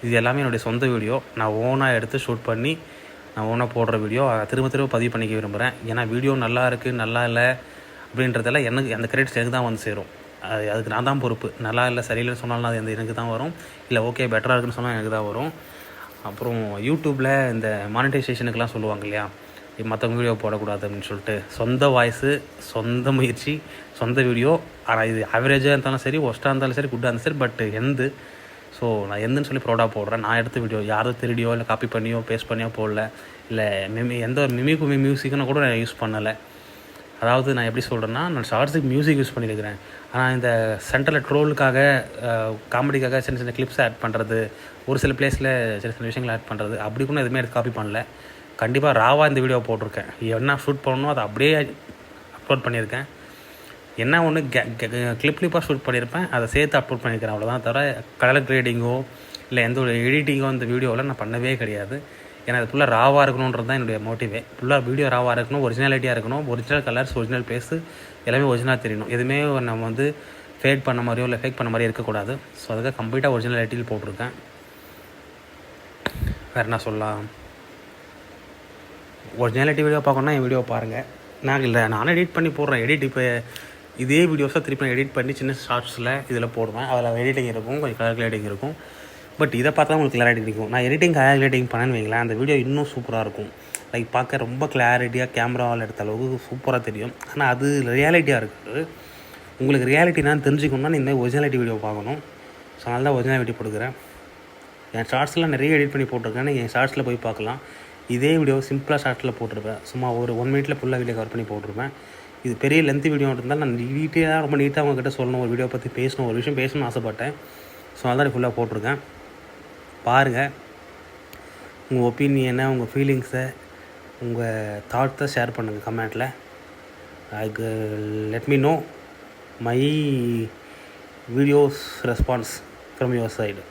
இது எல்லாமே என்னுடைய சொந்த வீடியோ. நான் ஓனாக எடுத்து ஷூட் பண்ணி நான் ஓனாக போடுற வீடியோ திரும்ப பதிவு பண்ணிக்க விரும்புகிறேன். ஏன்னா வீடியோ நல்லா இருக்குது, நல்லா இல்லை அப்படின்றதெல்லாம் எனக்கு அந்த கிரெடிட்ஸ் எனக்கு தான் வந்து சேரும். அதுக்கு நான் தான் பொறுப்பு. நல்லா இல்லை, சரியில்லைன்னு சொன்னாலும் அது எனக்கு தான் வரும். இல்லை ஓகே பெட்டராக இருக்குன்னு சொன்னால் எனக்கு தான் வரும். அப்புறம் யூடியூப்பில் இந்த மானிட்டைசேஷனுக்கெலாம் சொல்லுவாங்க இல்லையா, மற்றவங்க வீடியோ போடக்கூடாது அப்படின்னு சொல்லிட்டு, சொந்த வாய்ஸு, சொந்த முயற்சி, சொந்த வீடியோ. ஆனால் இது ஆவரேஜாக இருந்தாலும் சரி, ஒஸ்ட்டாக இருந்தாலும் சரி, குட்டாக இருந்தாலும் சரி, பட் ஸோ நான் எந்துன்னு சொல்லி ப்ரௌடாக போடுறேன். நான் எடுத்த வீடியோ யாரும் திருடியோ இல்லை காப்பி பண்ணியோ பேஸ்ட் பண்ணியோ போடல. இல்லை எந்த ஒரு மியூசிக்குன்னு கூட நான் யூஸ் பண்ணலை. அதாவது நான் எப்படி சொல்கிறேன்னா, நான் ஷார்ட்ஸுக்கு மியூசிக் யூஸ் பண்ணியிருக்கிறேன். ஆனால் இந்த சென்டரில் ட்ரோலுக்காக, காமெடிக்காக சின்ன சின்ன கிளிப்ஸ் ஆட் பண்ணுறது, ஒரு சில பிளேஸில் சின்ன சின்ன விஷயங்கள் ஆட் பண்ணுறது, அப்படி கூட எதுவுமே எடுத்து காப்பி பண்ணல. கண்டிப்பாக ராவாக இந்த வீடியோ போட்டிருக்கேன். என்ன ஷூட் பண்ணணும் அதை அப்படியே அப்லோட் பண்ணியிருக்கேன். என்ன ஒன்று கிளிப்பாக ஷூட் பண்ணியிருப்பேன், அதை சேர்த்து அப்லோட் பண்ணியிருக்கிறேன், அவ்வளோதான். தவிர கலர் கிரேடிங்கோ இல்லை எந்த ஒரு எடிட்டிங்கோ இந்த வீடியோவில் நான் பண்ணவே கிடையாது. ஏன்னா அது ஃபுல்லாக ராவாக இருக்கணுன்றது தான் என்னுடைய மோட்டிவே. ஃபுல்லாக வீடியோ ராவாக இருக்கணும், ஒரிஜினாலிட்டியாக இருக்கணும், ஒரிஜினல் கலர்ஸ், ஒரிஜினல் பிளேஸு எல்லாமே ஒரிஜினலாக தெரியணும். எதுவுமே நம்ம வந்து ஃபேக் பண்ண மாதிரியோ இல்லை ஃபேக் பண்ண மாதிரியோ இருக்கக்கூடாது. ஸோ அதுக்காக கம்ப்ளீட்டாக ஒரிஜினாலிட்டியில் போட்டிருக்கேன். வேறு என்ன சொல்லலாம், ஒரிஜினாலிட்டி வீடியோ பார்க்கணுன்னா என் வீடியோ பாருங்கள். நானும் எடிட் பண்ணி போடுறேன். இப்போ இதே வீடியோஸாக திருப்பி நான் எடிட் பண்ணி சின்ன ஷார்ட்ஸில் இதில் போடுவேன். அதில் எடிட்டிங் இருக்கும், கொஞ்சம் கலர் கிரேடிங் இருக்கும். பட் இதை பார்த்தா உங்களுக்கு கிளாரிட்டி கிடைக்கும். நான் எடிட்டிங் பண்ணேன்னு வைங்களேன், அந்த வீடியோ இன்னும் சூப்பராக இருக்கும். லைக் பார்க்க ரொம்ப கிளாரிட்டியாக கேமராவில் எடுத்த அளவுக்கு சூப்பராக தெரியும். ஆனால் அது ரியாலிட்டியாக இருக்குது. உங்களுக்கு ரியாலிட்டி நான் தெரிஞ்சுக்கணுன்னா இந்த மாதிரி ஒரிஜினாலிட்டி வீடியோ பார்க்கணும். ஸோ அதனால தான் ஒரிஜினாலிட்டி போட்டுக்கிறேன். என் ஷார்ட்ஸ்லாம் நிறைய எடிட் பண்ணி போட்டிருக்கேன். என் ஷார்ட்ஸில் போய் பார்க்கலாம். இதே வீடியோ சிம்பிளாக ஷார்ட்ஸில் போட்டிருப்பேன். சும்மா ஒரு 1 மினிட்டில் ஃபுல்லாக வீடியோ கவர் பண்ணி போட்டிருப்பேன். இது பெரிய லென்த் வீடியோ இருந்தால் நான் ரொம்ப நீட்டாக அவங்ககிட்ட சொல்லணும், ஒரு வீடியோ பற்றி பேசணும், ஒரு விஷயம் பேசணும்னு ஆசைப்பட்டேன். ஸோ அதான் ஃபுல்லாக போட்டிருக்கேன். பாருங்கள், உங்கள் ஒப்பீனியனை, உங்கள் ஃபீலிங்ஸை, உங்கள் தாட்ஸை ஷேர் பண்ணுங்கள் கமெண்ட்டில். Let me know my videos response from your side.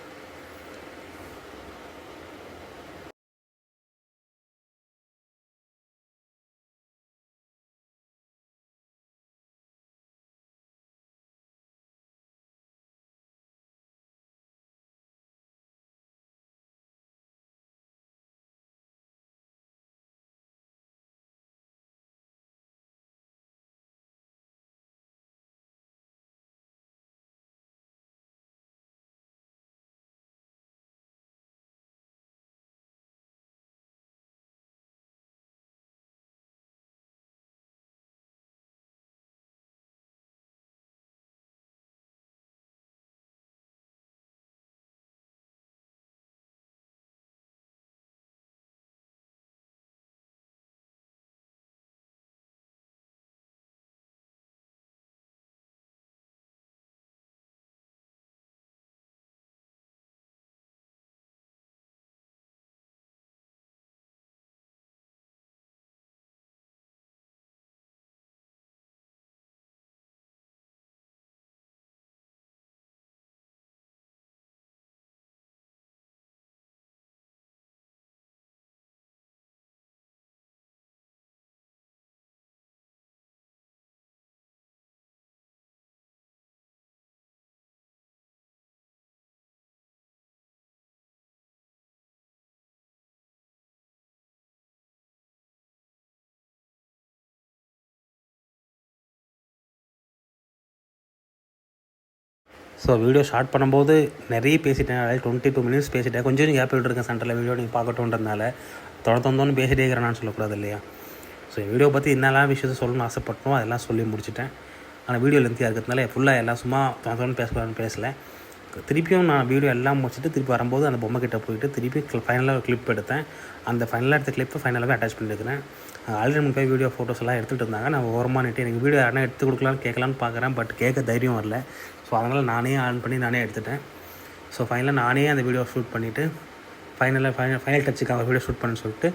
So video start பண்ணும்போது நிறைய பேசிட்டேன். அதாவது 22 மினிட்ஸ் பேசிட்டேன். கொஞ்சம் கேப் விட்டுருக்கேன் சென்டரில் வீடியோ நீங்கள் பார்க்கட்டுன்றதுனால. தொடர்ந்து பேசிட்டே இருக்கிறேன்னு சொல்லக்கூடாது இல்லையா? ஸோ வீடியோ பற்றி என்னெல்லாம் விஷயத்தை சொல்லணும்னு ஆசைப்பட்டோம் அதெல்லாம் சொல்லி முடிச்சுட்டேன். ஆனால் வீடியோ லென்த்தியாக இருக்கிறதுனால ஃபுல்லாக எல்லாம் சும்மா தொடர்ந்து பேசலை. திருப்பியும் நான் வீடியோ எல்லாம் முடிச்சுட்டு திருப்பி வரும்போது அந்த பொம்மை கிட்டே போயிட்டு திருப்பி ஃபைனலாக ஒரு கிளிப் எடுத்தேன். அந்த ஃபைனலாக எடுத்த கிளிப்பை ஃபைனலாகவே அட்டாச் பண்ணியிருக்கிறேன். ஆல்ரெடி போய் வீடியோ ஃபோட்டோஸ் எல்லாம் எடுத்துகிட்டு இருந்தாங்க. நான் ஓரமாக நிட்டு எனக்கு வீடியோ யாரா எடுத்து கொடுக்கலான்னு கேட்கலான்னு பார்க்குறேன். பட் கேட்க தைரியம் வரல. ஸோ அதனால் நானே ஆன் பண்ணி நானே எடுத்துட்டேன். ஸோ ஃபைனலாக நானே அந்த வீடியோ ஷூட் பண்ணிவிட்டு ஃபைனல் டச்சுக்காக வீடியோ ஷூட் பண்ணு சொல்லிட்டு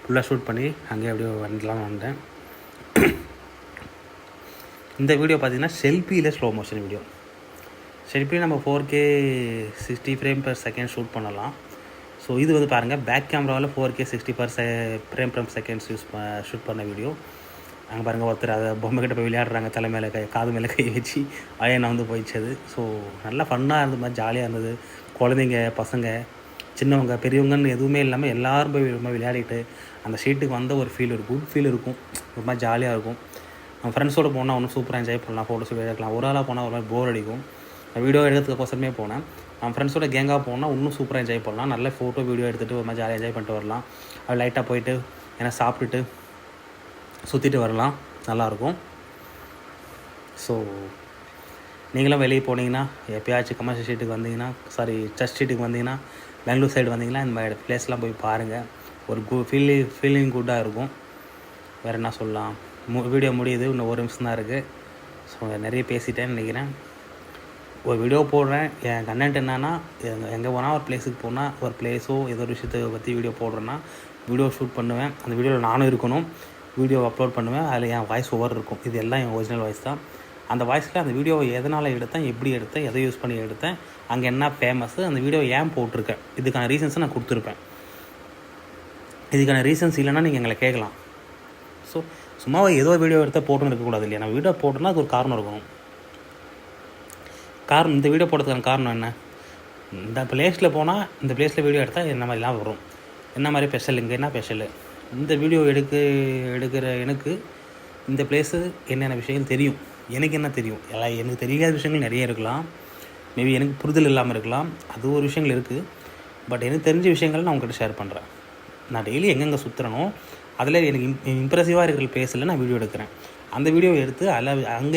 ஃபுல்லாக ஷூட் பண்ணி அங்கேயே அப்படியே வந்தேன். இந்த வீடியோ பார்த்திங்கன்னா செல்ஃபியில் ஸ்லோ மோஷன் வீடியோ. செல்ஃபி நம்ம 4K 60 frame per second shoot பண்ணலாம். ஸோ இது வந்து பாருங்கள், பேக் கேமராவில் 4K 60 frame per seconds shoot பண்ண வீடியோ. அங்கே பாருங்கள், ஒருத்தர் அதை பொம்மை கிட்ட போய் விளையாடுறாங்க, தலை மேலே காது மேலே கை வச்சு நான் வந்து போயிடுச்சது. ஸோ நல்லா ஃபன்னாக இருந்தது, மாதிரி ஜாலியாக இருந்தது. குழந்தைங்க, பசங்க, சின்னவங்க, பெரியவங்கன்னு எதுவுமே இல்லாமல் எல்லோரும் போய் விளையாடிட்டு அந்த ஷீட்டுக்கு வந்த ஒரு ஃபீல், ஒரு குட் ஃபீல் இருக்கும். ஒரு மாதிரி ஜாலியாக இருக்கும். நம்ம ஃப்ரெண்ட்ஸோடு போனால் ஒன்றும் சூப்பராக என்ஜாய் பண்ணலாம், ஃபோட்டோஸ் எடுக்கலாம். ஒரு ஆளாக போனால் ஒரு மாதிரி போர் அடிக்கும். வீடியோ எடுக்கிறதுக்கோசரமே போனேன். நம்ம ஃப்ரெண்ட்ஸோட கேங்காக போனால் இன்னும் சூப்பராக என்ஜாய் பண்ணலாம். நல்ல ஃபோட்டோ வீடியோ எடுத்துகிட்டு ஒரு மாதிரி ஜாலியாக என்ஜாய் பண்ணிட்டு வரலாம். அது லைட்டாக போயிட்டு ஏன்னா சாப்பிட்டுட்டு சுற்றிட்டு வரலாம், நல்லாயிருக்கும். ஸோ நீங்களும் வெளியே போனீங்கன்னா, எப்போயாச்சும் கமர்ஷியல் ஸ்ட்ரீட்டுக்கு வந்தீங்கன்னா, சர்ச் ஸ்ட்ரீட்டுக்கு வந்தீங்கன்னா, பெங்களூர் சைடு வந்தீங்கன்னா இந்த மாதிரி பிளேஸ்லாம் போய் பாருங்கள். ஒரு ஃபீலிங் குட்டாக இருக்கும். வேறு என்ன சொல்லலாம், வீடியோ முடியுது, இன்னும் 1 நிமிஷம் தான் இருக்குது. ஸோ நிறைய பேசிட்டேன்னு நினைக்கிறேன். ஒரு வீடியோ போடுறேன், என் கண்டென்ட் என்னென்னா, எங்கே போனால் ஒரு பிளேஸுக்கு போனால், ஒரு பிளேஸோ ஏதோ ஒரு விஷயத்தை பற்றி வீடியோ போடுறேன்னா வீடியோ ஷூட் பண்ணுவேன். அந்த வீடியோவில் நானும் இருக்கணும், வீடியோ அப்லோட் பண்ணுவேன். அதில் என் வாய்ஸ் ஓவர் இருக்கும். இது எல்லாம் என் ஒரிஜினல் வாய்ஸ் தான். அந்த வாய்ஸில் அந்த வீடியோவை எதனால் எடுத்தேன், எப்படி எடுத்தேன், எதை யூஸ் பண்ணி எடுத்தேன், அங்கே என்ன ஃபேமஸ்ஸு, அந்த வீடியோ ஏன் போட்டிருக்கேன், இதுக்கான ரீசன்ஸை நான் கொடுத்துருப்பேன். இதுக்கான ரீசன்ஸ் இல்லைன்னா நீங்கள் எங்களை கேட்கலாம். ஸோ சும்மாவே ஏதோ வீடியோ எடுத்தால் போட்டுன்னு இருக்கக்கூடாது இல்லையா? நான் வீடியோ போட்டோன்னா அது ஒரு காரணம் இருக்கணும். இந்த வீடியோ போடுறதுக்கான காரணம் என்ன, இந்த பிளேஸில் போனால் இந்த பிளேஸில் வீடியோ எடுத்தால் என்ன மாதிரிலாம் வரும், என்ன மாதிரி ஸ்பெஷல், இங்கே என்ன ஸ்பெஷலு, இந்த வீடியோ எடுக்கிற எனக்கு இந்த பிளேஸு என்னென்ன விஷயங்கள் தெரியும், எனக்கு என்ன தெரியும், எனக்கு தெரியாத விஷயங்கள் நிறைய இருக்கலாம். மேபி எனக்கு புரிதல் இல்லாமல் இருக்கலாம், அது ஒரு விஷயங்கள் இருக்குது. பட் எனக்கு தெரிஞ்ச விஷயங்கள் நான் உங்கள்கிட்ட ஷேர் பண்ணுறேன். நான் டெய்லி எங்கெங்கே சுற்றுறனோ அதில் எனக்கு இம்ப்ரெசிவாக இருக்கிற பிளேஸில் நான் வீடியோ எடுக்கிறேன். அந்த வீடியோ எடுத்து அதில் அங்கே